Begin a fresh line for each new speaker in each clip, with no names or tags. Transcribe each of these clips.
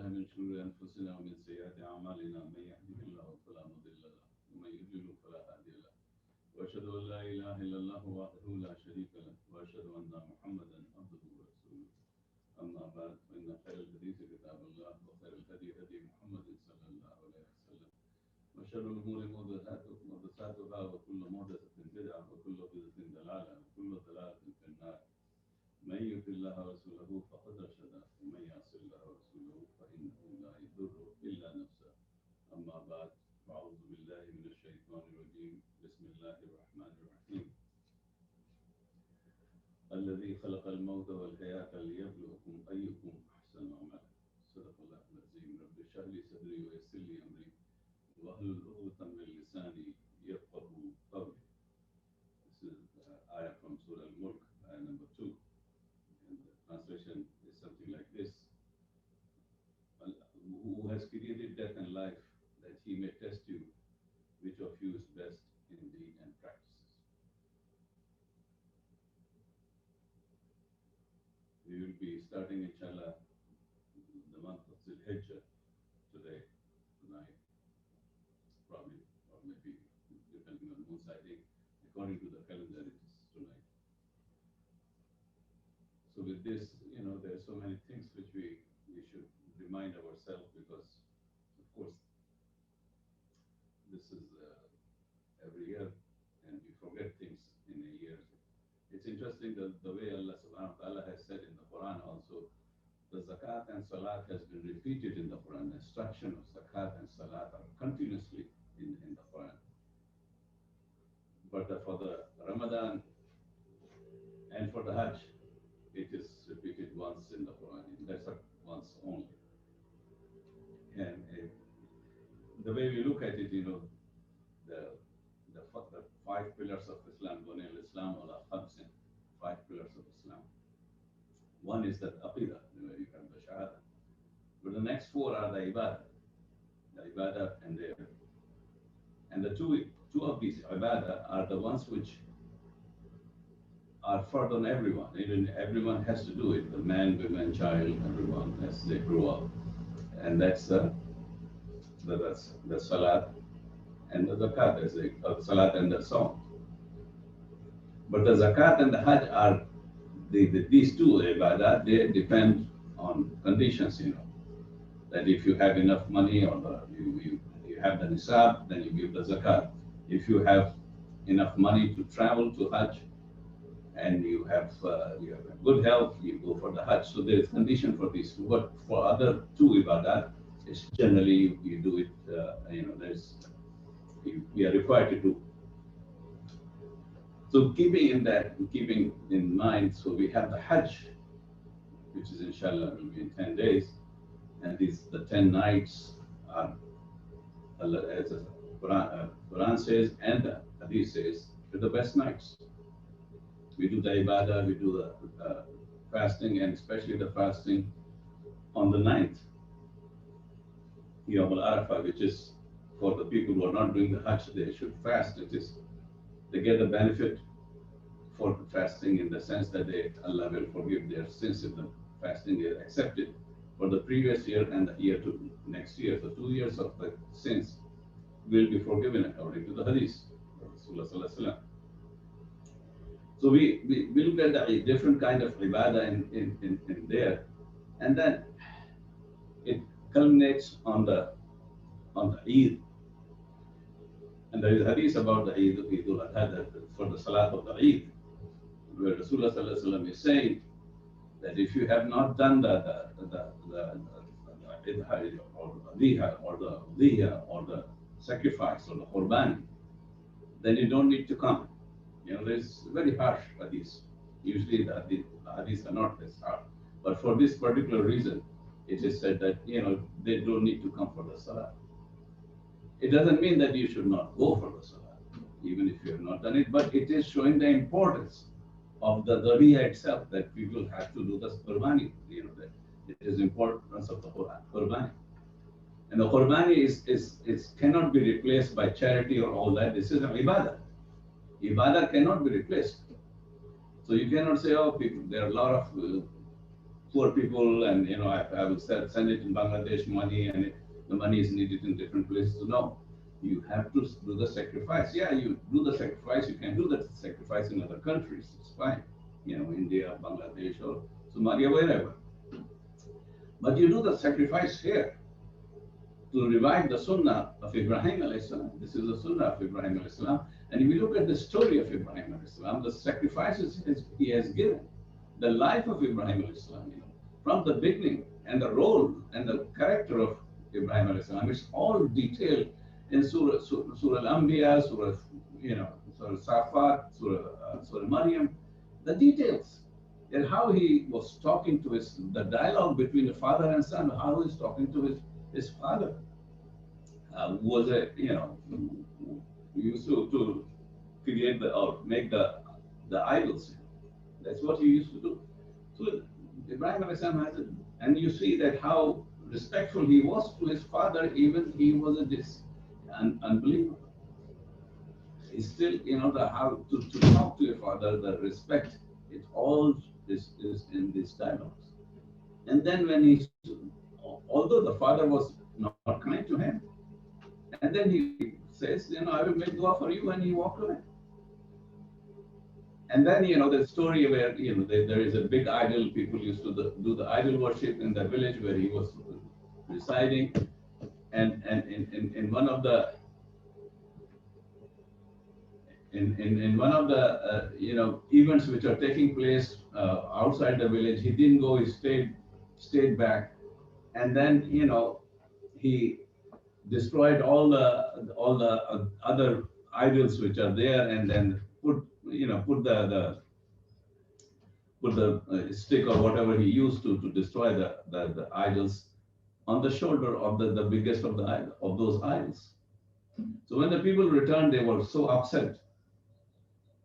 من شرور أنفسنا ومن سيئات أعمالنا من يهده الله فلا مضل له ومن يضلل فلا هادي له وأشهد أن لا إله إلا الله وحده لا شريك له وأشهد أن محمدا عبده ورسوله أما بعد فإن خير الحديث كتاب الله وخير الهدي هدي محمد صلى الله عليه وسلم وشر الأمور محدثاتها وكل محدثة بدعة وكل بدعة ضلالة وكل ضلالة في النار من يطع الله ورسوله فقد رشد ومن يعص الله ورسوله فإنه لا يضر إلا نفسه أما بعد فأعوذ بالله من الشيطان الرجيم بسم الله الرحمن الرحيم الذي خلق الموت والحياة ليبلوكم أيكم أحسن عملا صدق الله العظيم رب اشرح لي صدري ويسر لي أمري واحلل عقدة من لساني يفقهوا قولي. This is ayah from Surah Al-Mulk, ayah number 2. And the translation is something like this. Who has created death and life that he may test you, which of you is best in deed and practices. We will be starting, inshallah, the month of Zul-Hijjah today, tonight, probably, or maybe depending on moon sighting. According to the calendar, it is tonight. So with this, there are so many things which we should remind ourselves, because, of course, this is every year, and we forget things in a year. It's interesting that the way Allah subhanahu wa ta'ala has said in the Quran also, the zakat and salat has been repeated in the Quran. The instruction of zakat and salat are continuously in the Quran. But for the Ramadan and for the Hajj, it is repeated once in the Quran. That's once only. And the way we look at it, the 5 pillars of Islam, Islam ala khamsin, 5 pillars of Islam. One is that aqidah, you have the shahada. But the next 4 are the ibadah and the two of these ibadah are the ones which are further on everyone. Even everyone has to do it. The man, woman, child, everyone as they grow up. And that's the salat and the zakat, as the salat and the song. But the zakat and the hajj are these two ibadah. They depend on conditions. That if you have enough money or you have the nisab, then you give the zakat. If you have enough money to travel to hajj and you have good health, you go for the hajj. So there is condition for these two. But for other two ibadah, it's generally you do it. We are required to do. So keeping in mind, so we have the hajj, which is inshallah will be in 10 days, and the 10 nights are, as the Quran says and the Hadith says, are the best nights. We do the ibadah, we do the fasting, and especially the fasting on the 9th, Yawm al-Arafah, which is for the people who are not doing the Hajj, they should fast. They get the benefit for the fasting in the sense that Allah will forgive their sins if the fasting is accepted for the previous year and the year to next year. So 2 years of the sins will be forgiven according to the Hadith of Rasulullah Sallallahu Alaihi Wasallam. So we look at the different kind of ibadah in there, and then it culminates on the Eid. And there is a hadith about the Eid al-Adha for the Salat of the Eid, where Rasulullah Sallallahu Alaihi Wasallam is saying that if you have not done the Idha or the Udhiya or the sacrifice or the Qurban, then you don't need to come. There's very harsh hadith. Usually the hadiths are not this harsh. But for this particular reason, it is said that, they don't need to come for the Salah. It doesn't mean that you should not go for the Salah, even if you have not done it, but it is showing the importance of the Dhariyah itself, that people have to do the Qurbani, that it is importance of the Qurbani. And the Qurbani is cannot be replaced by charity or all that. This is an ibadah. Ibadah cannot be replaced. So you cannot say, people, there are a lot of poor people, and I would send it in Bangladesh money, and the money is needed in different places. No, you have to do the sacrifice. Yeah, you do the sacrifice. You can do the sacrifice in other countries. It's fine. India, Bangladesh, or Somalia, wherever. But you do the sacrifice here to revive the Sunnah of Ibrahim alayhi salam. This is the Sunnah of Ibrahim alayhi salam. And if we look at the story of Ibrahim alayhi salam, the sacrifices he has given, the life of Ibrahim alayhi salam, from the beginning, and the role and the character of Ibrahim alayhi salam, it's all detailed in Surah Al-Anbiya, Surah Safat, Surah Maryam, the details. And how he was talking to the dialogue between the father and son, how he's talking to his father, was used to create or make the idols. That's what he used to do. So Ibrahim alayhi salam has it, and you see that how respectful he was to his father, even he was unbeliever. He still, the how to talk to your father, the respect, it all is in these dialogues. And then although the father was not kind to him, and then he says, I will make dua for you, and he walked away. And then, the story where, there is a big idol, people used to do the idol worship in the village where he was residing. And in one of the, events which are taking place outside the village, he didn't go, he stayed back. And then, he destroyed all the other idols which are there, and then put the stick or whatever he used to destroy the idols on the shoulder of the biggest of those idols. So when the people returned, they were so upset,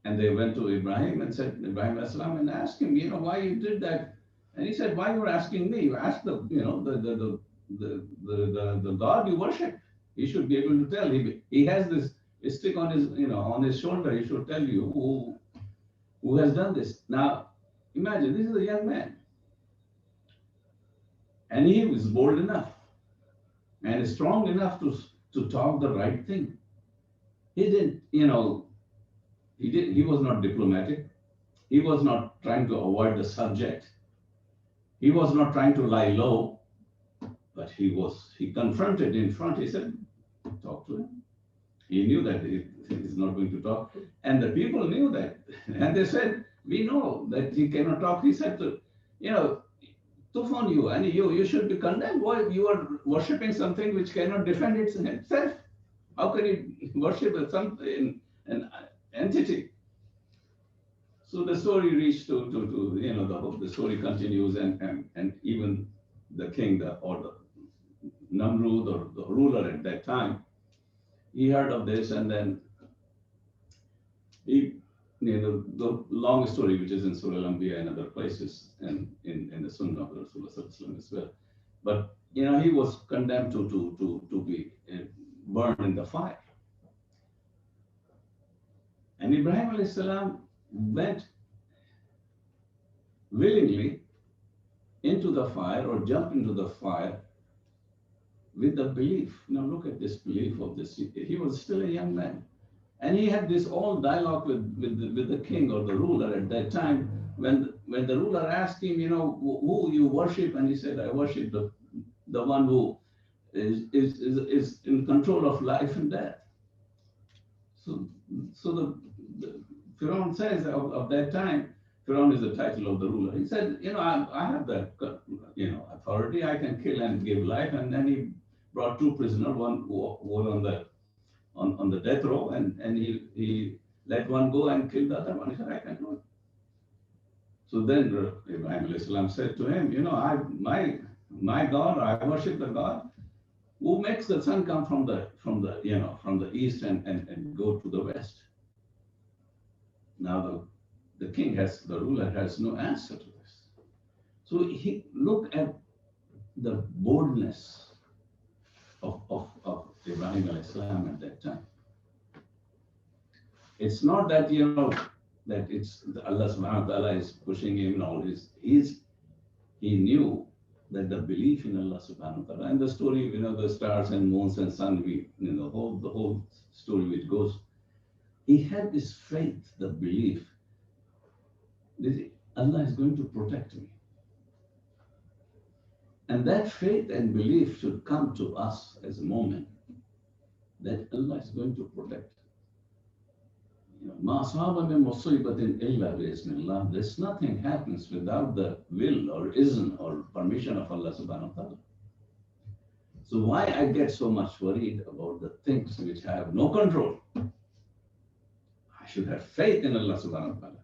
and they went to Ibrahim and said, Ibrahim alayhi salam, and asked him, why you did that. And he said, why you are asking me? You ask the God you worship. He should be able to tell. He has this stick on his shoulder. He should tell you who has done this. Now, imagine, this is a young man, and he was bold enough and strong enough to talk the right thing. He didn't, he was not diplomatic. He was not trying to avoid the subject. He was not trying to lie low, but he confronted in front. He said, talk to him. He knew that he's not going to talk. And the people knew that. And they said, we know that he cannot talk. He said, Tufan, and you should be condemned. Why you are worshipping something which cannot defend itself? How can you worship an entity? So the story reached to the story continues, and even the king, or the Namrud, or the ruler at that time, he heard of this, and then the long story, which is in Surah Al-Anbiya and other places, and in the Sunnah of Rasulullah as well. But he was condemned to be burned in the fire. And Ibrahim alayhi salam went willingly into the fire, or jumped into the fire, with the belief. Now look at this belief of this. He was still a young man, and he had this all dialogue with the king or the ruler at that time. When the ruler asked him, who you worship, and he said, I worship the one who is in control of life and death. So the Pharaoh says of that time, Pharaoh is the title of the ruler. He said, I have that authority. I can kill and give life. And then he brought two prisoners, one who was on the death row, and he let one go and killed the other one. He said, I can do it. So then Ibrahim alayhi salam said to him, my God, I worship the God who makes the sun come from the east and go to the west. Now the ruler has no answer to this. So he look at the boldness of Ibrahim alayhi salam at that time. It's not that that it's Allah subhanahu wa ta'ala is pushing him and all. he knew that the belief in Allah subhanahu wa ta'ala, and the story, the stars and moons and sun, the whole story which goes, he had this faith, the belief that Allah is going to protect me. And that faith and belief should come to us as a moment that Allah is going to protect. Ma asaba min musibatin illa bi-iznillah. There's nothing happens without the will or izn or permission of Allah subhanahu wa ta'ala. So why I get so much worried about the things which I have no control? I should have faith in Allah subhanahu wa ta'ala.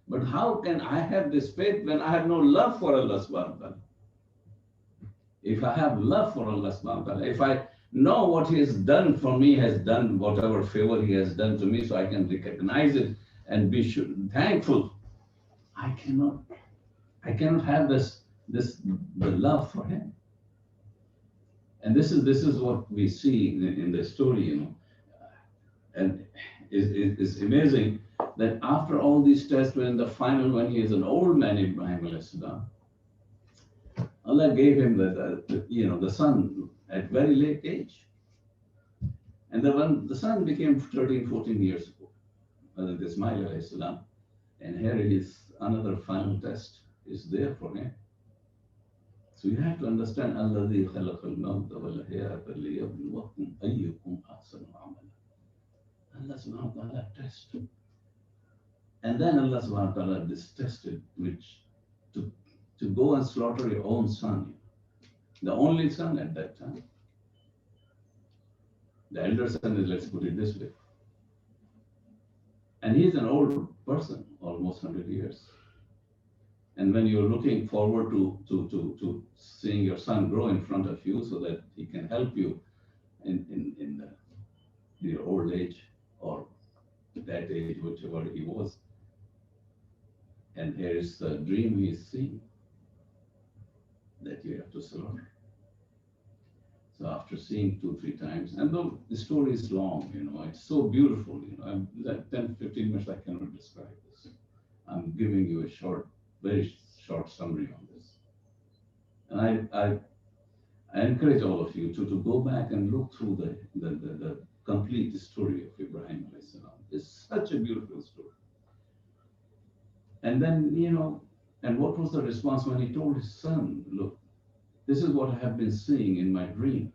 But how can I have this faith when I have no love for Allah subhanahu wa ta'ala? If I have love for Allah subhanahu wa ta'ala, if I know what He has done for me, has done whatever favor He has done to me, so I can recognize it and be thankful, I cannot have the love for Him. And this is what we see in the story, and it's amazing that after all these tests, when the final, when he is an old man, Ibrahim alayhi salam, Allah gave him the son at very late age. And when the son became 13, 14 years old, Ismail alayhi salam, and here is another final test is there for him. So you have to understand, الَّذِي خَلَقَ الْمَوْتَ وَالْحَيَاةَ لِيَبْلُوَكُمْ أَيُّكُمْ أَحْسَنُ عَمَلًا. Allah subhanahu wa ta'ala tested. And then Allah subhanahu wa ta'ala tested which to go and slaughter your own son, the only son at that time. The elder son is, let's put it this way. And he's an old person, almost 100 years. And when you're looking forward to seeing your son grow in front of you so that he can help you in your old age or that age, whichever he was. And here is the dream he's seeing that you have to slaughter. So after seeing 2-3 times, and though the story is long, it's so beautiful, that 10-15 minutes I cannot describe this. I'm giving you a very short summary on this. And I encourage all of you to go back and look through the complete story of Ibrahim alayhi salam. It's such a beautiful story. And then, and what was the response when he told his son, look, this is what I have been seeing in my dream.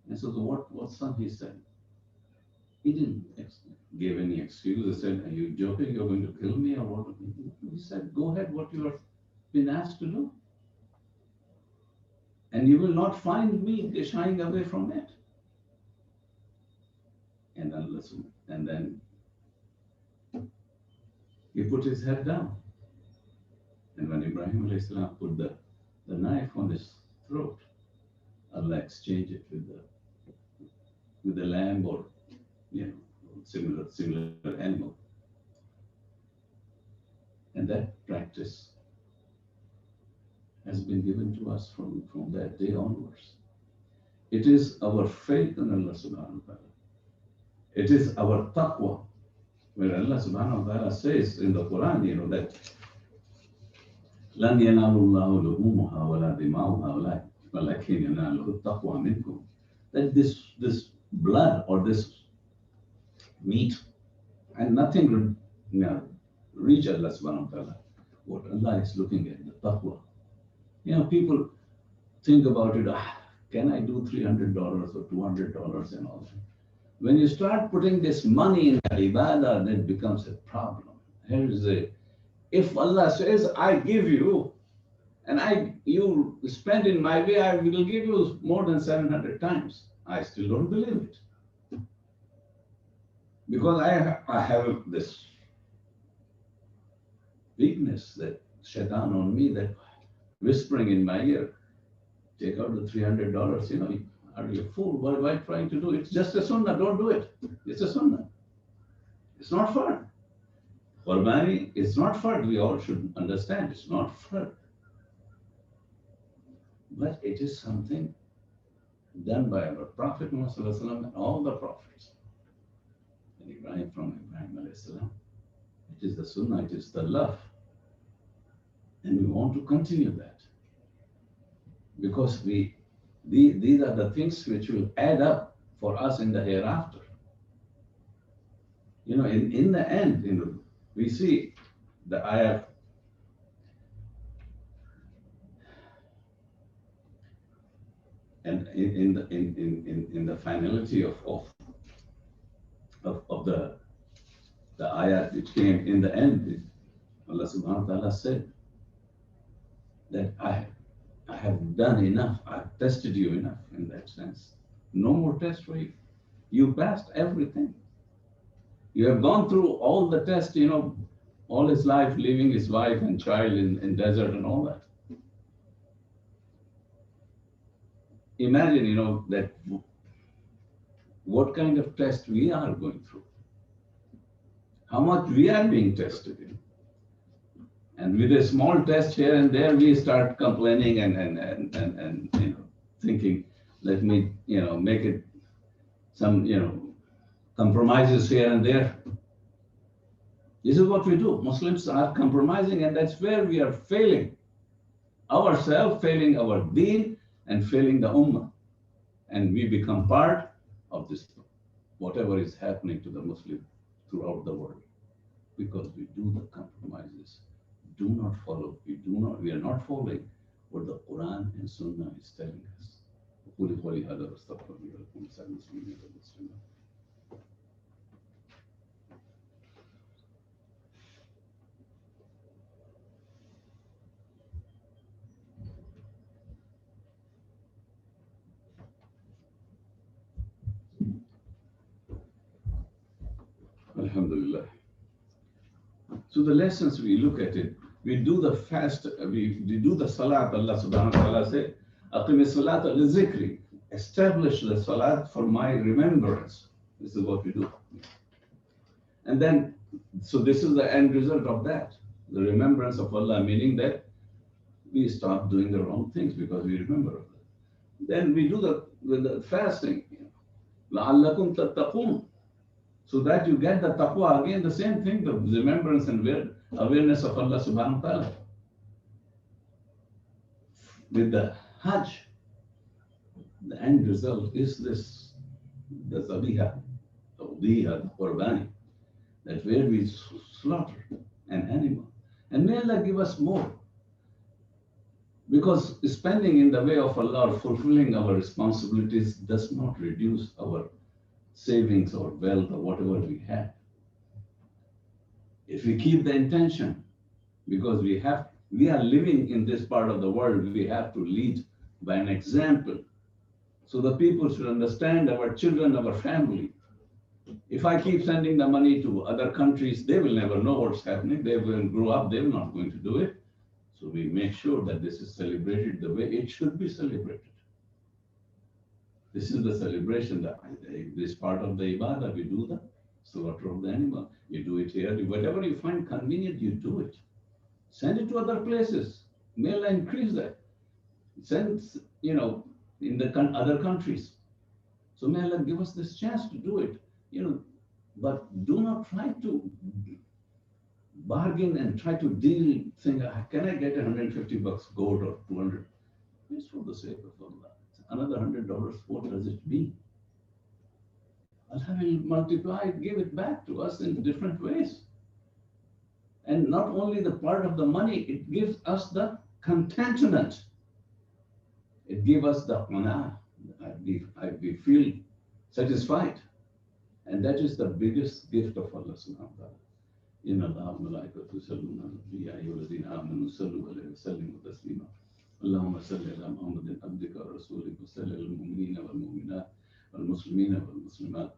And so what son he said? He didn't give any excuse. He said, are you joking? You're going to kill me or what? He said, go ahead, what you have been asked to do. And you will not find me shying away from it. And then listen. And then he put his head down. And when Ibrahim alayhi salam put the knife on his throat, Allah exchanged it with the lamb or similar animal. And that practice has been given to us from that day onwards. It is our faith in Allah subhanahu wa ta'ala. It is our taqwa, where Allah subhanahu wa ta'ala says in the Quran, that لَنْ يَنَالُ اللَّهُ لُحُومُهَا وَلَا دِمَاؤُهَا وَلَكِنْ يَنَالُهُ التَّقْوَى مِنْكُمْ. That this blood or this meat and nothing will reach Allah subhanahu wa ta'ala. What Allah is looking at, the taqwa. People think about it, can I do $300 or $200 and all that? When you start putting this money in ibadah, that becomes a problem. Here is if Allah says, I give you, and you spend in my way, I will give you more than 700 times. I still don't believe it. Because I have this weakness, that shaitan on me, that whispering in my ear, take out the $300, are you a fool? What am I trying to do? It's just a sunnah, don't do it. It's a sunnah. It's not fard. Qurbani is not fard. We all should understand it's not fard. But it is something done by our Prophet Muhammad and all the prophets. And Ibrahim alayhi salam. It is the sunnah, it is the love. And we want to continue that because these are the things which will add up for us in the hereafter. In the end, we see the ayah, and in the finality of the ayah which came in the end, Allah subhanahu wa ta'ala said that I have done enough, I've tested you enough in that sense. No more test for you. You passed everything. You have gone through all the tests, all his life, leaving his wife and child in desert and all that. Imagine, that what kind of test we are going through, how much we are being tested in. And with a small test here and there, we start complaining and thinking, let me, make it some, compromises here and there. This is what we do. Muslims are compromising, and that's where we are failing ourselves, failing our deen, and failing the ummah. And we become part of this, whatever is happening to the Muslim throughout the world, because we do the compromises. Do not follow. We are not following what the Quran and Sunnah is telling us. Alhamdulillah. So the lessons, we look at it, we do the fast, we do the salat. Allah subhanahu wa ta'ala said, Aqim salat al-zikri, establish the salat for my remembrance. This is what we do. And then, so this is the end result of that, the remembrance of Allah, meaning that we stop doing the wrong things because we remember Allah. Then we do the fasting, لَعَلَّكُمْ تَتَّقُونَ, so that you get the taqwa. Again, the same thing, the remembrance and awareness of Allah subhanahu wa ta'ala. With the Hajj, the end result is this, the zabiha, the qurbani, that where we slaughter an animal. And may Allah give us more. Because spending in the way of Allah, fulfilling our responsibilities, does not reduce our savings or wealth or whatever we have. If we keep the intention, because we are living in this part of the world, we have to lead by an example. So the people should understand, our children, our family. If I keep sending the money to other countries, they will never know what's happening. They will grow up, they're not going to do it. So we make sure that this is celebrated the way it should be celebrated. This is the celebration, this part of the ibadah, we do the slaughter of the animal. You do it here, whatever you find convenient, you do it. Send it to other places. May Allah increase that. Send, in the other countries. So may Allah give us this chance to do it. But do not try to bargain and try to deal, think, can I get $150 gold or 200? It's for the sake of Allah. Another $100, what does it mean? Allah will multiply it, give it back to us in different ways. And not only the part of the money, it gives us the contentment. It gives us the qana'ah. We feel satisfied. And that is the biggest gift of Allah subhanahu wa ta'ala. إن الله وملائكته يصلون على النبي يا أيها الذين آمنوا صلوا عليه وسلموا تسليما اللهم صل على محمد عبدك ورسولك وصل على المؤمنين والمؤمنات والمسلمين والمسلمات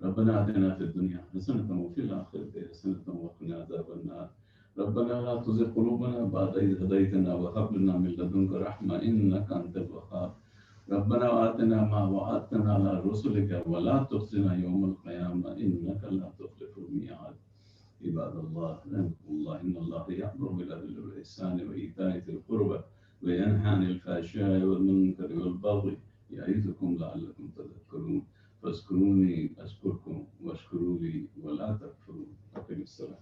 ربنا آتنا في الدنيا حسنة وفي الآخرة حسنة وقنا عذاب النار ربنا لا تزغ قلوبنا بعد إذ هديتنا وهب لنا من لدنك رحمة إنك أنت الوهاب ربنا آتنا ما وعدتنا على رسلك ولا تخزنا يوم القيامة إنك لا تخلف الميعاد عباد الله رحمكم الله إن الله يأمر بالعدل والإحسان وإيتاء ذي القربى وينهى عن الفحشاء والمنكر والبغي يعظكم لعلكم تذكرون فاذكروني أذكركم واشكروا لي ولا تكفرون أقم الصلاة